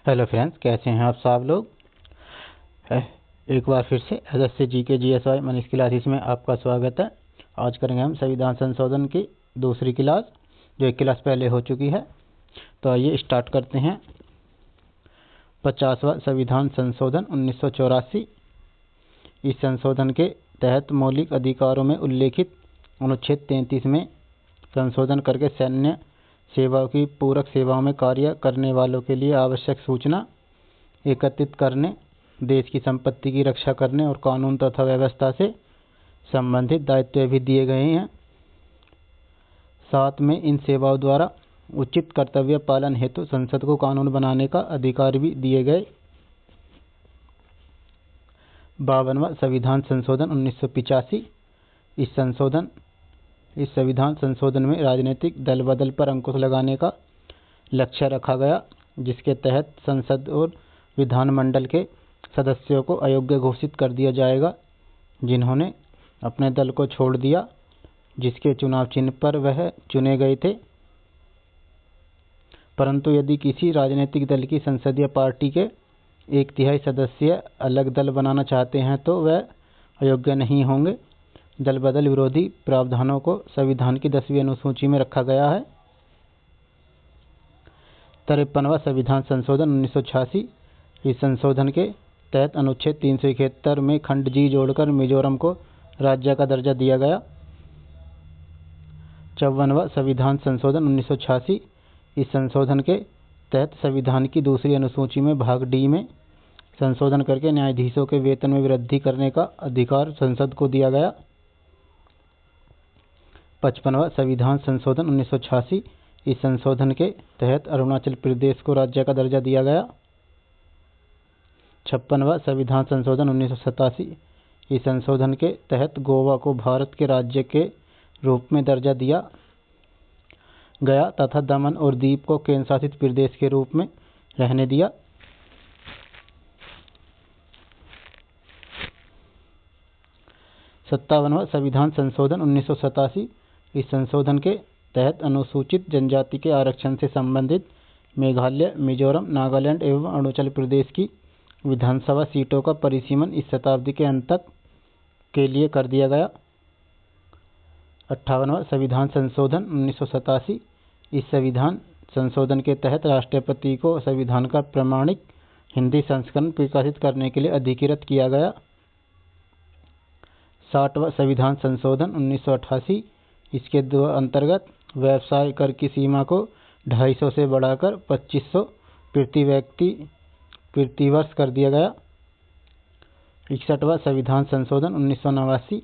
Hello friends, कैसे हैं आप सब लोग। एक बार फिर से SSC GK GSY Manish classes में आपका स्वागत है। आज करेंगे हम संविधान संशोधन की दूसरी क्लास, जो एक क्लास पहले हो चुकी है। तो आइए स्टार्ट करते हैं। 50वां संविधान संशोधन 1984। इस संशोधन के तहत मौलिक अधिकारों में उल्लेखित अनुच्छेद 33 में संशोधन करके सैन्य सेवाओं की पूरक सेवाओं में कार्य करने वालों के लिए आवश्यक सूचना एकत्रित करने, देश की संपत्ति की रक्षा करने और कानून तथा व्यवस्था से संबंधित दायित्व भी दिए गए हैं। साथ में इन सेवाओं द्वारा उचित कर्तव्य पालन हेतु संसद को कानून बनाने का अधिकार भी दिए गए। 52वां संविधान संशोधन 1985। इस संविधान संशोधन में राजनीतिक दल बदल पर अंकुश लगाने का लक्ष्य रखा गया, जिसके तहत संसद और विधानमंडल के सदस्यों को अयोग्य घोषित कर दिया जाएगा जिन्होंने अपने दल को छोड़ दिया जिसके चुनाव चिन्ह पर वह चुने गए थे। परंतु यदि किसी राजनीतिक दल की संसदीय पार्टी के 1/3 सदस्य अलग दल बनाना चाहते हैं तो वह अयोग्य नहीं होंगे। दल बदल विरोधी प्रावधानों को संविधान की 10वीं अनुसूची में रखा गया है। 53वां संविधान संशोधन 1986। इस संशोधन के तहत अनुच्छेद 371 में खंड जी जोड़कर मिजोरम को राज्य का दर्जा दिया गया। 54वां संविधान संशोधन 1986। इस संशोधन के तहत संविधान की दूसरी अनुसूची में भाग डी में संशोधन करके न्यायाधीशों के वेतन में वृद्धि करने का अधिकार संसद को दिया गया। 55वां संविधान संशोधन 1986। इस संशोधन के तहत अरुणाचल प्रदेश को राज्य का दर्जा दिया गया। 56वां संविधान संशोधन 1987। इस संशोधन के तहत गोवा को भारत के राज्य के रूप में दर्जा दिया गया तथा दमन और दीव को केंद्र शासित प्रदेश के रूप में रहने दिया। 57वां संविधान संशोधन 1987। इस संशोधन के तहत अनुसूचित जनजाति के आरक्षण से संबंधित मेघालय, मिजोरम, नागालैंड एवं अरुणाचल प्रदेश की विधानसभा सीटों का परिसीमन इस शताब्दी के अंत तक के लिए कर दिया गया। 58वां संविधान संशोधन 1987। इस संविधान संशोधन के तहत राष्ट्रपति को संविधान का प्रमाणिक हिंदी संस्करण प्रकाशित करने के लिए अधिकृत किया गया। 60वां संविधान संशोधन 1988। इसके अंतर्गत व्यवसाय कर की सीमा को 250 से बढ़ाकर 2500 प्रति व्यक्ति प्रति वर्ष कर दिया गया। 61वां संविधान संशोधन 1989।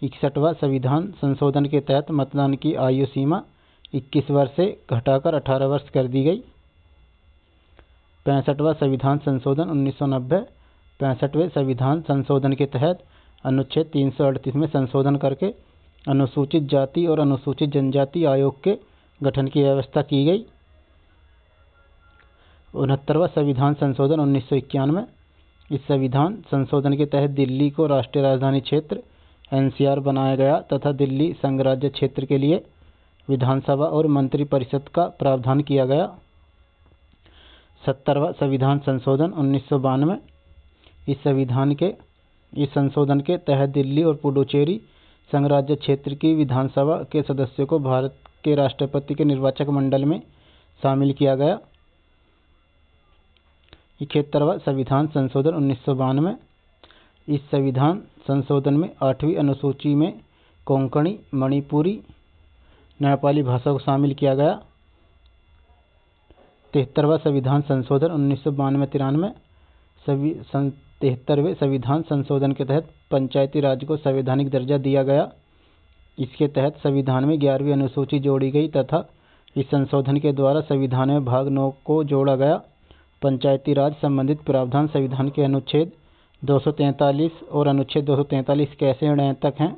61वां संविधान संशोधन के तहत मतदान की आयु सीमा 21 वर्ष से घटाकर 18 वर्ष कर दी गई। 65वां संविधान संशोधन 1990। 65वें संविधान संशोधन के तहत अनुच्छेद 338 में संशोधन करके अनुसूचित जाति और अनुसूचित जनजाति आयोग के गठन की व्यवस्था की गई। 69वां संविधान संशोधन 1991। इस संविधान संशोधन के तहत दिल्ली को राष्ट्रीय राजधानी क्षेत्र एनसीआर बनाया गया तथा दिल्ली संघराज्य क्षेत्र के लिए विधानसभा और मंत्रिपरिषद का प्रावधान किया गया। 70वां संविधान संशोधन 1992। इस संशोधन के तहत दिल्ली और पुडुचेरी संघराज्य क्षेत्र की विधानसभा के सदस्यों को भारत के राष्ट्रपति के निर्वाचक मंडल में शामिल किया गया। 71वां संविधान संशोधन 1992। इस संविधान संशोधन में 8वीं अनुसूची में कोंकणी, मणिपुरी, नेपाली भाषा को शामिल किया गया। 73वां संविधान संशोधन 1992-93। 73वें संविधान संशोधन के तहत पंचायती राज को संवैधानिक दर्जा दिया गया। इसके तहत संविधान में 11वीं अनुसूची जोड़ी गई तथा इस संशोधन के द्वारा संविधान में भाग 9 को जोड़ा गया। पंचायती राज संबंधित प्रावधान संविधान के अनुच्छेद 243 और अनुच्छेद 243 कैसे 9 तक हैं।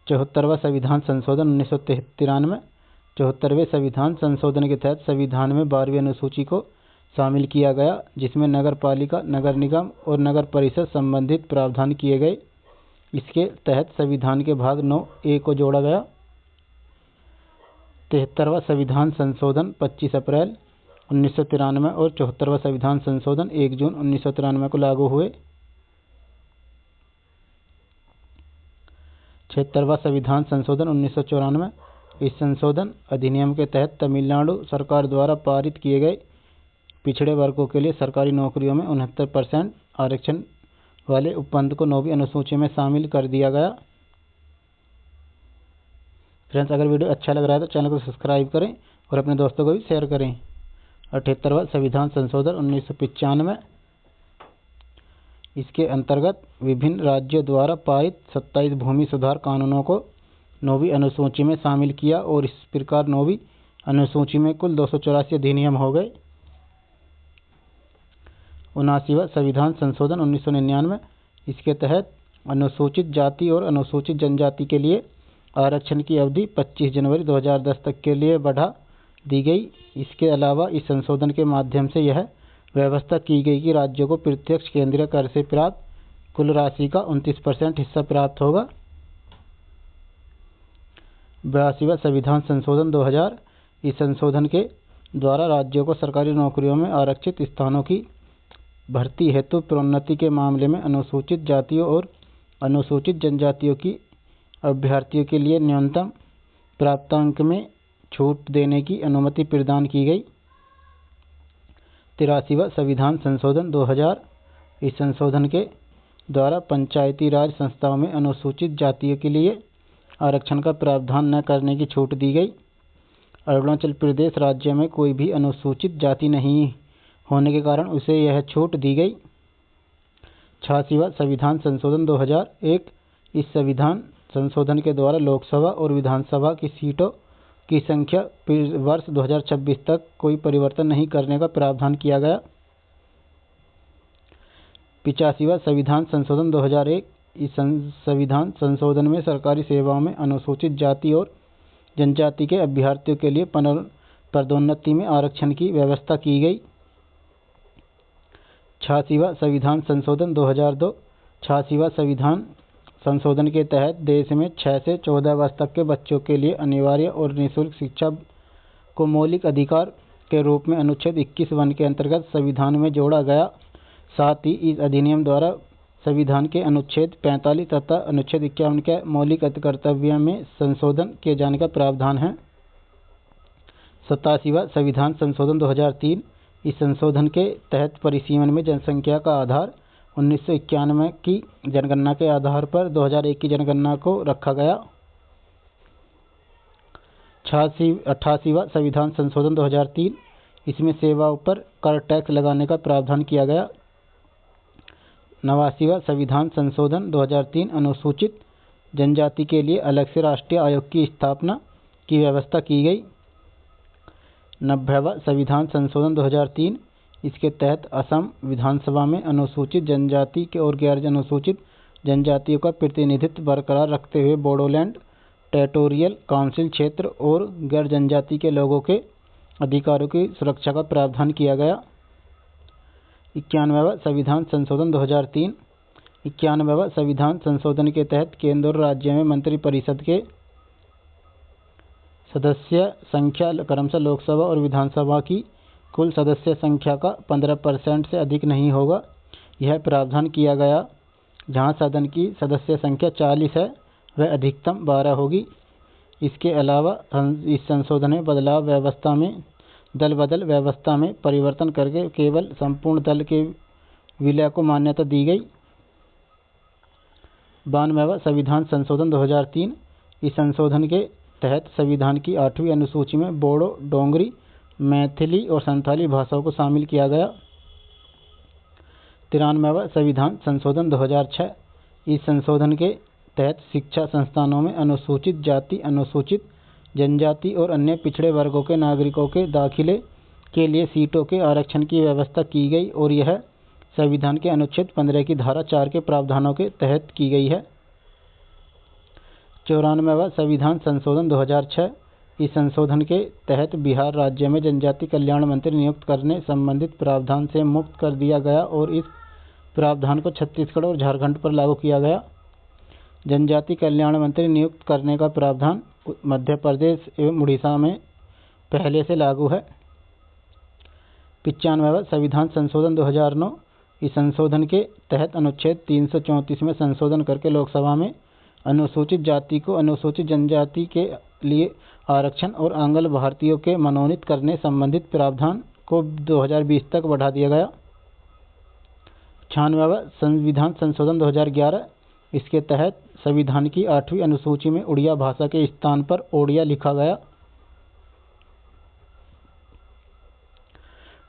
74वां संविधान संशोधन 1993। 74वें संविधान संशोधन के तहत संविधान में 12वीं अनुसूची को शामिल किया गया, जिसमें नगर पालिका, नगर निगम और नगर परिषद संबंधित प्रावधान किए गए। इसके तहत संविधान के भाग 9A को जोड़ा गया। 73वां संविधान संशोधन 25 अप्रैल 1993 और 74वां संविधान संशोधन 1 जून 1993 को लागू हुए। 76वां संविधान संशोधन 1994। इस संशोधन अधिनियम के तहत तमिलनाडु सरकार द्वारा पारित किए गए पिछड़े वर्गों के लिए सरकारी नौकरियों में 69% आरक्षण वाले उपबंध को 9वीं अनुसूची में शामिल कर दिया गया। फ्रेंड्स, अगर वीडियो अच्छा लग रहा है तो चैनल को सब्सक्राइब करें और अपने दोस्तों को भी शेयर करें। 78वां संविधान संशोधन 1995। इसके अंतर्गत विभिन्न राज्यों द्वारा पारित 27 भूमि सुधार कानूनों को 9वीं अनुसूची में शामिल किया और इस प्रकार 9वीं अनुसूची में कुल 284 अधिनियम हो गए। 79वां संविधान संशोधन 1999। इसके तहत अनुसूचित जाति और अनुसूचित जनजाति के लिए आरक्षण की अवधि 25 जनवरी 2010 तक के लिए बढ़ा दी गई। इसके अलावा इस संशोधन के माध्यम से यह व्यवस्था की गई कि राज्यों को प्रत्यक्ष केंद्रीय कर से प्राप्त कुल राशि का 29% हिस्सा प्राप्त होगा। 82वां संविधान संशोधन 2000। इस संशोधन के द्वारा राज्यों को सरकारी नौकरियों में आरक्षित स्थानों की भर्ती हेतु प्रोन्नति के मामले में अनुसूचित जातियों और अनुसूचित जनजातियों की अभ्यर्थियों के लिए न्यूनतम प्राप्तांक में छूट देने की अनुमति प्रदान की गई। 83वां संविधान संशोधन 2000। इस संशोधन के द्वारा पंचायती राज संस्थाओं में अनुसूचित जातियों के लिए आरक्षण का प्रावधान न करने की छूट दी गई। अरुणाचल प्रदेश राज्य में कोई भी अनुसूचित जाति नहीं होने के कारण उसे यह छूट दी गई। 86वां संविधान संशोधन 2001। इस संविधान संशोधन के द्वारा लोकसभा और विधानसभा की सीटों की संख्या वर्ष 2026 तक कोई परिवर्तन नहीं करने का प्रावधान किया गया। 85वां संविधान संशोधन 2001। इस संविधान संशोधन में सरकारी सेवाओं में अनुसूचित जाति और जनजाति के अभ्यर्थियों के लिए पदोन्नति में आरक्षण की व्यवस्था की गई। 86वां संविधान संशोधन 2002। 86वां संविधान संशोधन के तहत देश में 6 से 14 वर्ष तक के बच्चों के लिए अनिवार्य और निःशुल्क शिक्षा को मौलिक अधिकार के रूप में अनुच्छेद 21(1) के अंतर्गत संविधान में जोड़ा गया। साथ ही इस अधिनियम द्वारा संविधान के अनुच्छेद 45 तथा अनुच्छेद 51 के मौलिक कर्तव्यों में संशोधन किए जाने का प्रावधान है। 87वां संविधान संशोधन 2003। इस संशोधन के तहत परिसीमन में जनसंख्या का आधार 1991 की जनगणना के आधार पर 2001 की जनगणना को रखा गया। 88वां संविधान संशोधन 2003। इसमें सेवाओं पर कर टैक्स लगाने का प्रावधान किया गया। 89वां संविधान संशोधन 2003। अनुसूचित जनजाति के लिए अलग से राष्ट्रीय आयोग की स्थापना की व्यवस्था की गई। 90वां संविधान संशोधन 2003। इसके तहत असम विधानसभा में अनुसूचित जनजाति और गैर अनुसूचित जनजातियों का प्रतिनिधित्व बरकरार रखते हुए बोडोलैंड टेरिटोरियल काउंसिल क्षेत्र और गैर जनजाति के लोगों के अधिकारों की सुरक्षा का प्रावधान किया गया। 91वां संविधान संशोधन 2003। 91वां संविधान संशोधन के तहत केंद्र और राज्य में मंत्रिपरिषद के सदस्य संख्या क्रमशः लोकसभा और विधानसभा की कुल सदस्य संख्या का 15% से अधिक नहीं होगा। यह प्रावधान किया गया जहां सदन की सदस्य संख्या 40 है वह अधिकतम 12 होगी। इसके अलावा इस संशोधन में बदलाव व्यवस्था में दल बदल व्यवस्था में परिवर्तन करके केवल संपूर्ण दल के विलय को मान्यता दी गई। 92वां संविधान संशोधन 2003। इस संशोधन के तहत संविधान की 8वीं अनुसूची में बोडो, डोंगरी, मैथिली और संथाली भाषाओं को शामिल किया गया। 93वां संविधान संशोधन 2006। इस संशोधन के तहत शिक्षा संस्थानों में अनुसूचित जाति, अनुसूचित जनजाति और अन्य पिछड़े वर्गों के नागरिकों के दाखिले के लिए सीटों के आरक्षण की व्यवस्था की गई और यह संविधान के अनुच्छेद 15 की धारा 4 के प्रावधानों के तहत की गई है। 94वां संविधान संशोधन 2006। इस संशोधन के तहत बिहार राज्य में जनजाति कल्याण मंत्री नियुक्त करने संबंधित प्रावधान से मुक्त कर दिया गया और इस प्रावधान को छत्तीसगढ़ और झारखंड पर लागू किया गया। जनजाति कल्याण मंत्री नियुक्त करने का प्रावधान मध्य प्रदेश एवं उड़ीसा में पहले से लागू है। 95वां संविधान संशोधन 2009। इस संशोधन के तहत अनुच्छेद 334 में संशोधन करके लोकसभा में अनुसूचित जाति को अनुसूचित जनजाति के लिए आरक्षण और आंग्ल भारतीयों के मनोनीत करने संबंधित प्रावधान को 2020 तक बढ़ा दिया गया। 96वां संविधान संशोधन 2011। इसके तहत संविधान की 8वीं अनुसूची में उड़िया भाषा के स्थान पर ओडिया लिखा गया।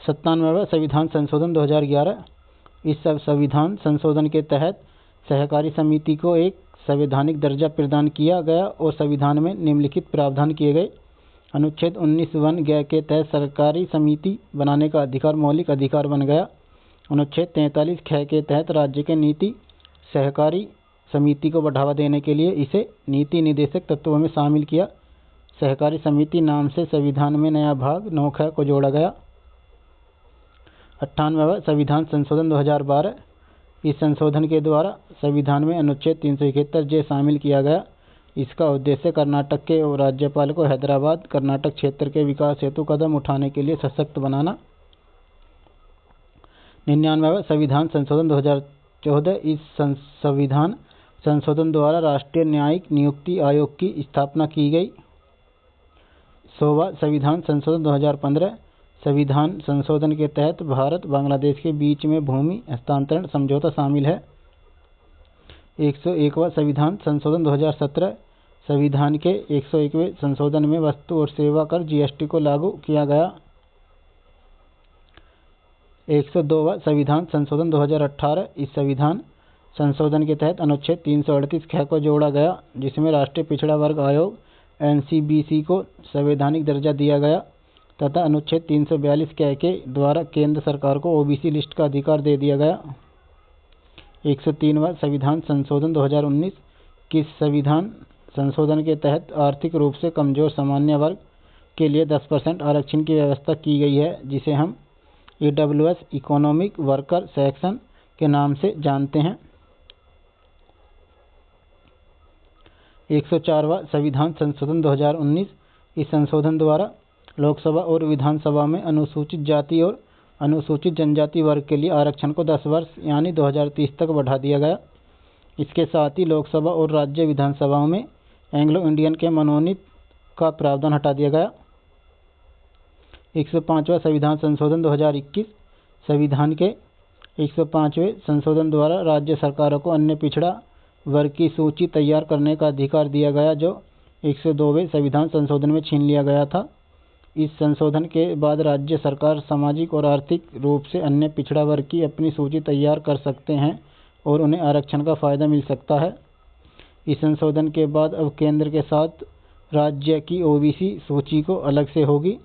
97वां संविधान संशोधन 2011। इस संविधान संशोधन के तहत सहकारी समिति को एक संवैधानिक दर्जा प्रदान किया गया और संविधान में निम्नलिखित प्रावधान किए गए। अनुच्छेद 19(1) के तहत सरकारी समिति बनाने का अधिकार मौलिक अधिकार बन गया। अनुच्छेद 43(ख) के तहत राज्य के नीति सहकारी समिति को बढ़ावा देने के लिए इसे नीति निर्देशक तत्वों में शामिल किया। सहकारी समिति नाम से संविधान में नया भाग 9ख को जोड़ा गया। 98वां संविधान संशोधन 2012। इस संशोधन के द्वारा संविधान में अनुच्छेद 371 जे शामिल किया गया। इसका उद्देश्य कर्नाटक के राज्यपाल को हैदराबाद कर्नाटक क्षेत्र के विकास हेतु कदम उठाने के लिए सशक्त बनाना। 99वां संविधान संशोधन 2014। इस संविधान संशोधन द्वारा राष्ट्रीय न्यायिक नियुक्ति आयोग की स्थापना की गई। 100वां संविधान संशोधन 2015। संविधान संशोधन के तहत भारत बांग्लादेश के बीच में भूमि हस्तांतरण समझौता शामिल है। 101वां संविधान संशोधन 2017। संविधान के 101वें संशोधन में वस्तु और सेवा कर जीएसटी को लागू किया गया। 102वां संविधान संशोधन 2018। इस संविधान संशोधन के तहत अनुच्छेद 338(ख) को जोड़ा गया, जिसमें राष्ट्रीय पिछड़ा वर्ग आयोग एनसीबीसी को संवैधानिक दर्जा दिया गया तथा अनुच्छेद 342(क) के द्वारा केंद्र सरकार को ओबीसी लिस्ट का अधिकार दे दिया गया। 103वां संविधान संशोधन 2019। किस संविधान संशोधन के तहत आर्थिक रूप से कमजोर सामान्य वर्ग के लिए 10% आरक्षण की व्यवस्था की गई है, जिसे हम ईडब्ल्यूएस इकोनॉमिक वर्कर सेक्शन के नाम से जानते हैं। 104वां संविधान संशोधन 2019। इस संशोधन द्वारा लोकसभा और विधानसभा में अनुसूचित जाति और अनुसूचित जनजाति वर्ग के लिए आरक्षण को 10 वर्ष यानी 2030 तक बढ़ा दिया गया। इसके साथ ही लोकसभा और राज्य विधानसभाओं में एंग्लो इंडियन के मनोनीत का प्रावधान हटा दिया गया। 105वां संविधान संशोधन 2021। संविधान के 105वें संशोधन द्वारा राज्य सरकारों को अन्य पिछड़ा वर्ग की सूची तैयार करने का अधिकार दिया गया, जो 102वें संविधान संशोधन में छीन लिया गया था। इस संशोधन के बाद राज्य सरकार सामाजिक और आर्थिक रूप से अन्य पिछड़ा वर्ग की अपनी सूची तैयार कर सकते हैं और उन्हें आरक्षण का फायदा मिल सकता है। इस संशोधन के बाद अब केंद्र के साथ राज्य की ओबीसी सूची को अलग से होगी।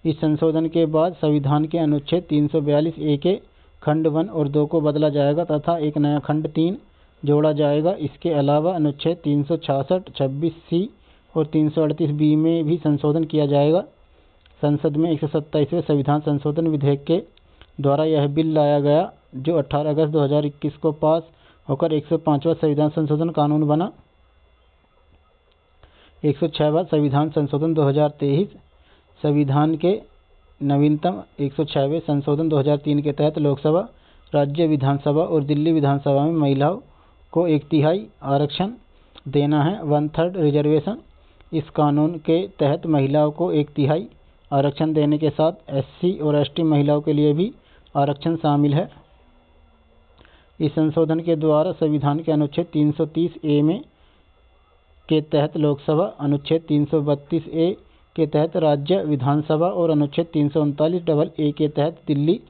इस संशोधन के बाद संविधान के अनुच्छेद 342(a) के खंड 1 और 2 को बदला जाएगा तथा एक नया खंड 3 जोड़ा जाएगा। इसके अलावा अनुच्छेद 366, 26C और 338B में भी संशोधन किया जाएगा। संसद में 127वें संविधान संशोधन विधेयक के द्वारा यह बिल लाया गया, जो 18 अगस्त 2021 को पास होकर 105वां संविधान संशोधन कानून बना। 106वां संविधान संशोधन 2023। संविधान के नवीनतम 106वें संशोधन 2003 के तहत लोकसभा, राज्य विधानसभा और दिल्ली विधानसभा में महिलाओं को 1/3 आरक्षण देना है, 1/3 रिजर्वेशन। इस कानून के तहत महिलाओं को 1/3 आरक्षण देने के साथ एससी और एसटी महिलाओं के लिए भी आरक्षण शामिल है। इस संशोधन के द्वारा संविधान के अनुच्छेद 330(a) में के तहत लोकसभा, अनुच्छेद 332(a) के तहत राज्य विधानसभा और अनुच्छेद 339(a) के तहत दिल्ली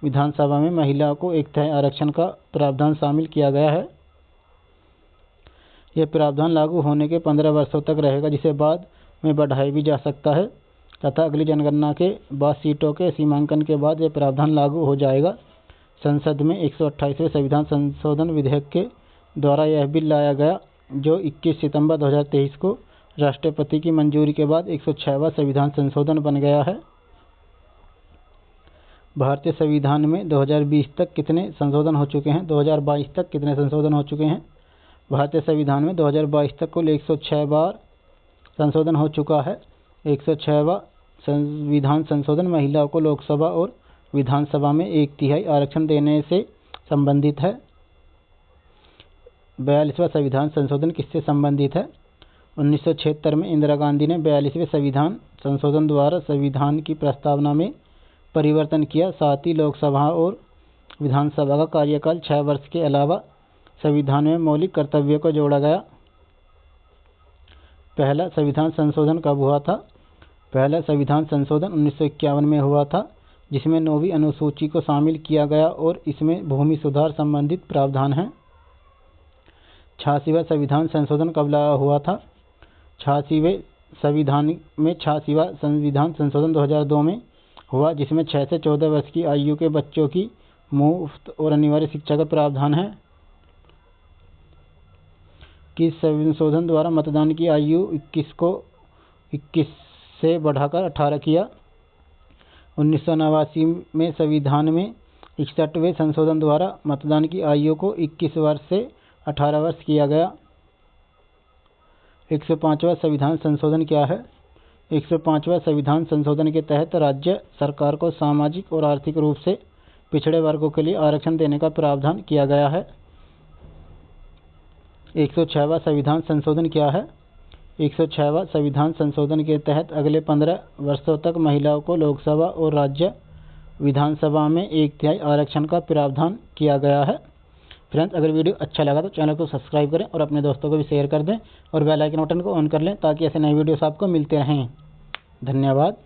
विधानसभा में महिलाओं को 1/3 आरक्षण का प्रावधान शामिल किया गया है। यह प्रावधान लागू होने के 15 वर्षों तक रहेगा, जिसे बाद में बढ़ाया भी जा सकता है तथा अगली जनगणना के बाद सीटों के सीमांकन के बाद यह प्रावधान लागू हो जाएगा। संसद में 128वें संविधान संशोधन विधेयक के द्वारा यह बिल लाया गया, जो 21 सितंबर 2023 को राष्ट्रपति की मंजूरी के बाद 106वां संविधान संशोधन बन गया है। भारतीय संविधान में 2020 तक कितने संशोधन हो चुके हैं? 2022 तक कितने संशोधन हो चुके हैं? भारतीय संविधान में 2022 तक कुल 106 बार संशोधन हो चुका है। 106वां संविधान संशोधन महिलाओं को लोकसभा और विधानसभा में 1/3 आरक्षण देने से संबंधित है। 42वां संविधान संशोधन किससे संबंधित है? 1976 में इंदिरा गांधी ने 42वें संविधान संशोधन द्वारा संविधान की प्रस्तावना में परिवर्तन किया। साथ ही लोकसभा और विधानसभा का कार्यकाल 6 वर्ष के अलावा संविधान में मौलिक कर्तव्यों को जोड़ा गया। पहला संविधान संशोधन कब हुआ था? पहला संविधान संशोधन 1951 में हुआ था, जिसमें 9वीं अनुसूची को शामिल किया गया और इसमें भूमि सुधार संबंधित प्रावधान हैं। 86वां संविधान संशोधन कब हुआ था? 86वें संविधान संशोधन 2002 में हुआ, जिसमें 6 से 14 वर्ष की आयु के बच्चों की मुफ्त और अनिवार्य शिक्षा का प्रावधान है। किस संशोधन द्वारा मतदान की आयु 21 से बढ़ाकर 18 किया? 1989 में संविधान में 61वें संशोधन द्वारा मतदान की आयु को 21 वर्ष से 18 वर्ष किया गया। 105वां संविधान संशोधन क्या है? 105वां संविधान संशोधन के तहत राज्य सरकार को सामाजिक और आर्थिक रूप से पिछड़े वर्गों के लिए आरक्षण देने का प्रावधान किया गया है। 106वां संविधान संशोधन क्या है? 106वां संविधान संशोधन के तहत अगले 15 वर्षों तक महिलाओं को लोकसभा और राज्य विधानसभा में 1/3 आरक्षण का प्रावधान किया गया है। फ्रेंड्स, अगर वीडियो अच्छा लगा तो चैनल को सब्सक्राइब करें और अपने दोस्तों को भी शेयर कर दें और बेल आइकन बटन को ऑन कर लें ताकि ऐसे नए वीडियोस आपको मिलते रहें। धन्यवाद।